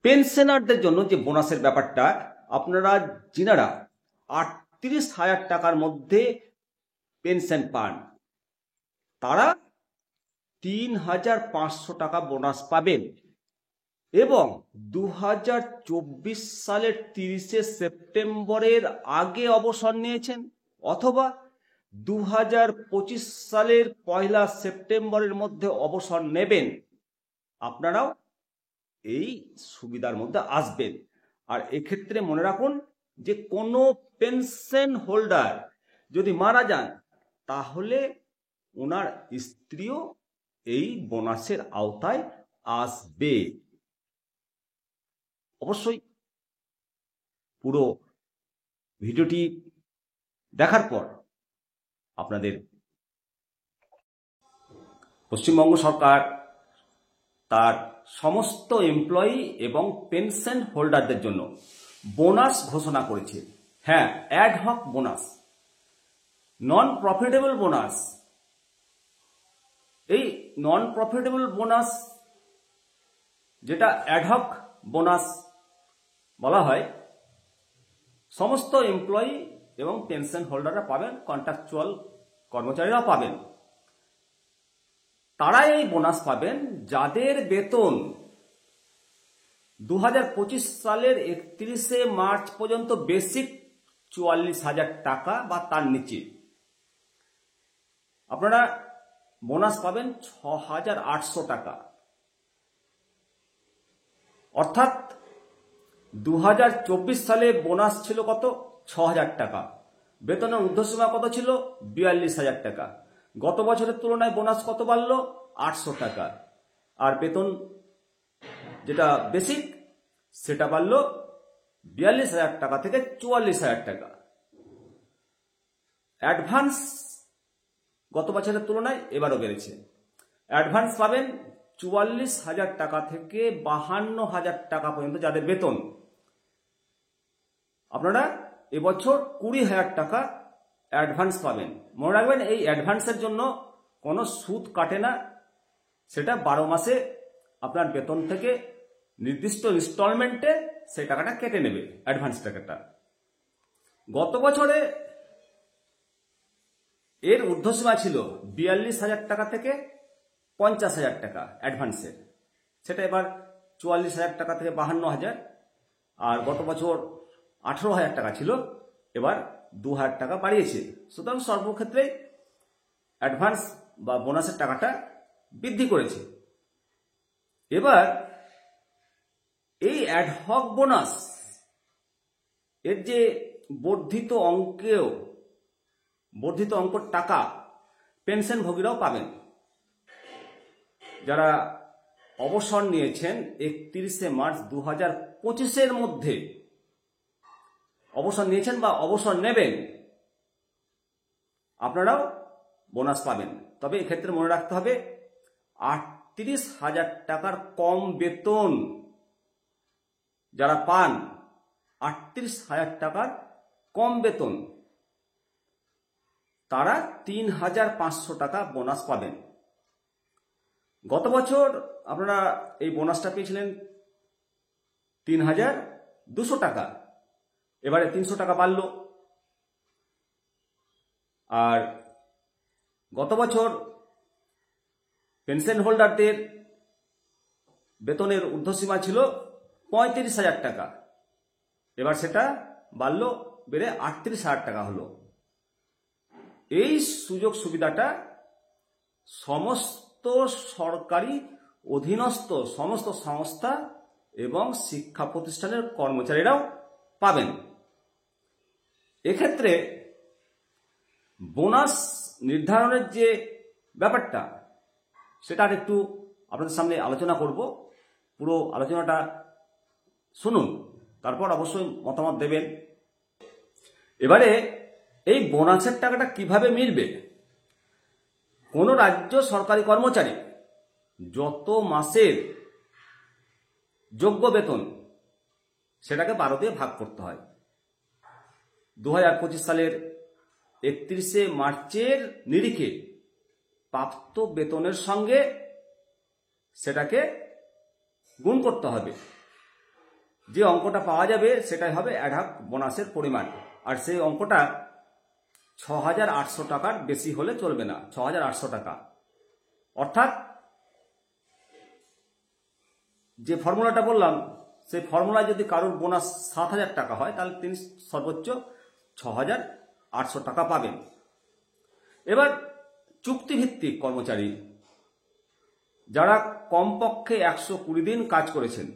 পেনশনারদের জন্য যে বোনাসের ব্যাপারটা, আপনারা যিনারা ৩৮,০০০ টাকার মধ্যে পেনশন পান তারা ৩,৫০০ টাকা বোনাস পাবেন এবং ২০২৪ সালের ৩০শে সেপ্টেম্বরের আগে অবসর নিয়েছেন অথবা ২০২৫ সালের ১ সেপ্টেম্বরের মধ্যে অবসর নেবেন, আপনারাও এই সুবিধার মধ্যে আসবেন। আর এক্ষেত্রে মনে রাখুন যে কোনো পেনশন হোল্ডার যদি মারা যান তাহলে ওনার স্ত্রীও এই বোনাসের আওতায় আসবে। অবশ্যই পুরো ভিডিওটি দেখার পর আপনাদের পশ্চিমবঙ্গ সরকার তার সমস্ত এমপ্লয়ি এবং পেনশন হোল্ডারদের জন্য বোনাস ঘোষণা করেছে। হ্যাঁ, অ্যাডহক বোনাস, নন প্রফিটেবল বোনাস। এই নন প্রফিটেবল বোনাস যেটা অ্যাডহক বোনাস বলা হয়, সমস্ত এমপ্লয়ি এবং পেনশন হোল্ডাররা পাবেন, কন্ট্রাকচুয়াল কর্মচারীরাও পাবেন। তারা এই বোনাস পাবেন যাদের বেতন ২০২৫ সালের ৩১শে মার্চ পর্যন্ত বেসিক ৪৪,০০০ টাকা বা তার নিচে। আপনারা বোনাস পাবেন ৬,৮০০ টাকা। অর্থাৎ ২০২৪ সালে বোনাস ছিল কত? ৬,০০০ টাকা। বেতনের ঊর্ধ্বসীমা কত ছিল? ৪২,০০০ টাকা। গত বছরের তুলনায় বোনাস কত বাড়লো? ৮০০ টাকা। আর বেতন যেটা বেসিক সেটা বাড়লো ৪২,০০০ টাকা থেকে ৪৪,০০০ টাকা। অ্যাডভান্স গত বছরের তুলনায় এবারও বেড়েছে। অ্যাডভান্স পাবেন ৪৪,০০০ টাকা থেকে ৫২,০০০ টাকা পর্যন্ত যাদের বেতন। আপনারা এবছর ২০,০০০ টাকা অ্যাডভান্স পাবেন। মনে রাখবেন এই অ্যাডভান্সের জন্য কোনো সুদ কাটে না, সেটা ১২ মাসে আপনার বেতন থেকে নির্দিষ্ট ইনস্টলমেন্টে সেই টাকাটা কেটে নেবে, অ্যাডভান্স টাকাটা। গত বছরে এর ঊর্ধ্বসীমা ছিল ৪২,০০০ টাকা থেকে ৫০,০০০ টাকা অ্যাডভান্সের, সেটা এবার ৪৪,০০০ টাকা থেকে ৫২,০০০। আর গত বছর ১৮,০০০ টাকা ছিল, এবার ২,০০০ টাকা বাড়িয়েছে। সুতরাং সর্বক্ষেত্রে অ্যাডভান্স বা বোনাসের টাকাটা বৃদ্ধি করেছে। এবার এই অ্যাডহক বোনাস এর যে বর্ধিত অঙ্কের টাকা পেনশনভোগীরাও পাবেন। যারা অবসর নিয়েছেন ৩১শে মার্চ ২০২৫-এর মধ্যে অবসর নিয়েছেন বা অবসর নেবেন, আপনারাও বোনাস পাবেন। তবে এক্ষেত্রে মনে রাখতে হবে ৩৮,০০০ টাকার কম বেতন যারা পান, ৩৮,০০০ টাকার কম বেতন, তারা ৩,৫০০ টাকা বোনাস পাবেন। গত বছর আপনারা এই বোনাসটা পেয়েছিলেন ৩,২০০ টাকা, এবারে ৩০০ টাকা বাড়ল। আর গত বছর পেনশন হোল্ডারদের বেতনের ঊর্ধ্বসীমা ছিল ৩৫,০০০ টাকা, এবার সেটা বাড়ল, বেড়ে ৩৮,০০০ টাকা হলো। এই সুযোগ সুবিধাটা সমস্ত সরকারি অধীনস্থ সমস্ত সংস্থা এবং শিক্ষা প্রতিষ্ঠানের কর্মচারীরাও পাবেন। এক্ষেত্রে বোনাস নির্ধারণের যে ব্যাপারটা, সেটা আর একটু আপনাদের সামনে আলোচনা করব। পুরো আলোচনাটা শুনুন, তারপর অবশ্যই মতামত দেবেন। এবারে এই বোনাসের টাকাটা কিভাবে মিলবে? কোন রাজ্য সরকারি কর্মচারী যত মাসের যোগ্য বেতন সেটাকে ১২ দিয়ে ভাগ করতে হয়। ২০২৫ সালের ৩১শে মার্চের নিরিখে প্রাপ্ত বেতনের সঙ্গে সেটাকে গুণ করতে হবে। যে অঙ্কটা পাওয়া যাবে সেটাই হবে অ্যাডহক বোনাসের পরিমাণ। আর সেই অঙ্কটা 6,800 টাকার বেশি হলে চলবে না, 6,800 টাকা। অর্থাৎ যে ফর্মুলাটা বললাম সেই ফর্মুলায় যদি কারোর বোনাস 7,000 টাকা হয় তাহলে তিনি সর্বোচ্চ 6,800 টাকা পাবেন। এবার চুক্তিভিত্তিক কর্মচারী যারা কমপক্ষে 120 দিন কাজ করেছেন,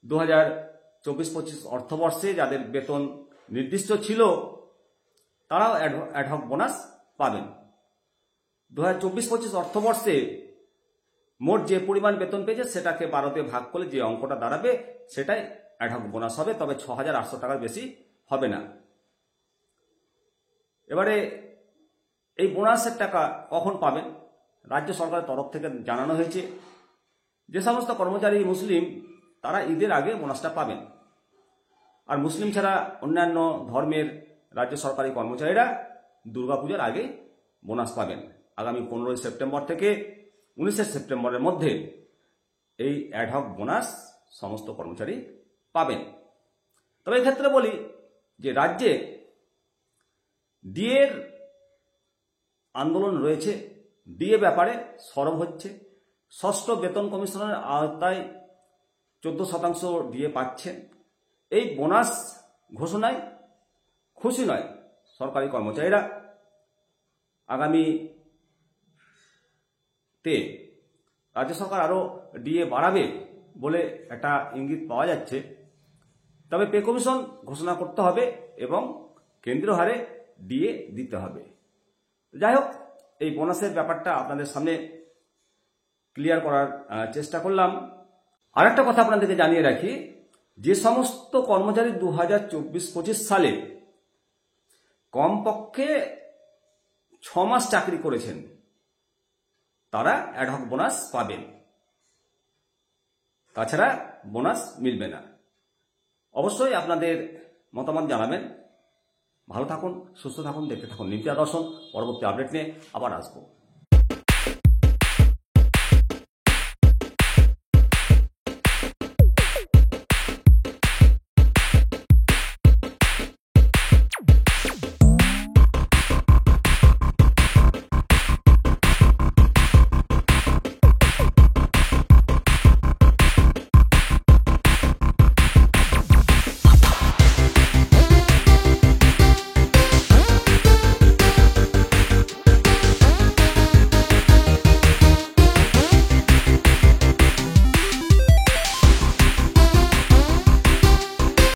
2024-25 অর্থবর্ষে যাদের বেতন নির্দিষ্ট ছিল তারাও অ্যাডহক বোনাস পাবেন। 2024-25 অর্থবর্ষে মোট যে পরিমাণ বেতন পেয়েছে সেটাকে 12 ভাগ করলে যে অঙ্কটা দাঁড়াবে সেটাই অ্যাডহক বোনাস হবে, তবে 6,800 টাকার বেশি হবে না। এবারে এই বোনাসের টাকা কখন পাবেন? রাজ্য সরকারের তরফ থেকে জানানো হয়েছে যে সমস্ত কর্মচারী মুসলিম তারা ঈদের আগে বোনাসটা পাবেন। আর মুসলিম ছাড়া অন্যান্য ধর্মের রাজ্য সরকারি কর্মচারীরা দুর্গাপূজার আগে বোনাস পাবেন। আগামী 15 সেপ্টেম্বর থেকে 19 সেপ্টেম্বরের মধ্যে এই অ্যাডহক বোনাস সমস্ত কর্মচারী পাবেন। তবে এক্ষেত্রে বলি যে রাজ্যে ডিএর আন্দোলন রয়েছে, ডিএ ব্যাপারে সরব হচ্ছে। ষষ্ঠ বেতন কমিশনের আওতায় 14% ডিএ পাচ্ছেন। এই বোনাস ঘোষণায় খুশি নয় সরকারি কর্মচারীরা। আগামীতে রাজ্য সরকার আরও ডিএ বাড়াবে বলে একটা ইঙ্গিত পাওয়া যাচ্ছে। তবে পে কমিশন ঘোষণা করতে হবে এবং কেন্দ্রীয় হারে ডিএ দিতে হবে। যাই হোক, এই বোনাসের ব্যাপারটা আপনাদের সামনে ক্লিয়ার করার চেষ্টা করলাম। আর একটা কথা আপনাদেরকে জানিয়ে রাখি, যে সমস্ত কর্মচারী 2024-25 সালে কমপক্ষে 6 মাস চাকরি করেছেন তারা অ্যাডহক বোনাস পাবেন, তাছাড়া বোনাস মিলবে না। অবশ্যই আপনাদের মতামত জানাবেন। ভালো থাকুন, সুস্থ থাকুন, দেখতে থাকুন নিমতিয়া দর্শন। পরবর্তী আপডেট নিয়ে আবার আসবো।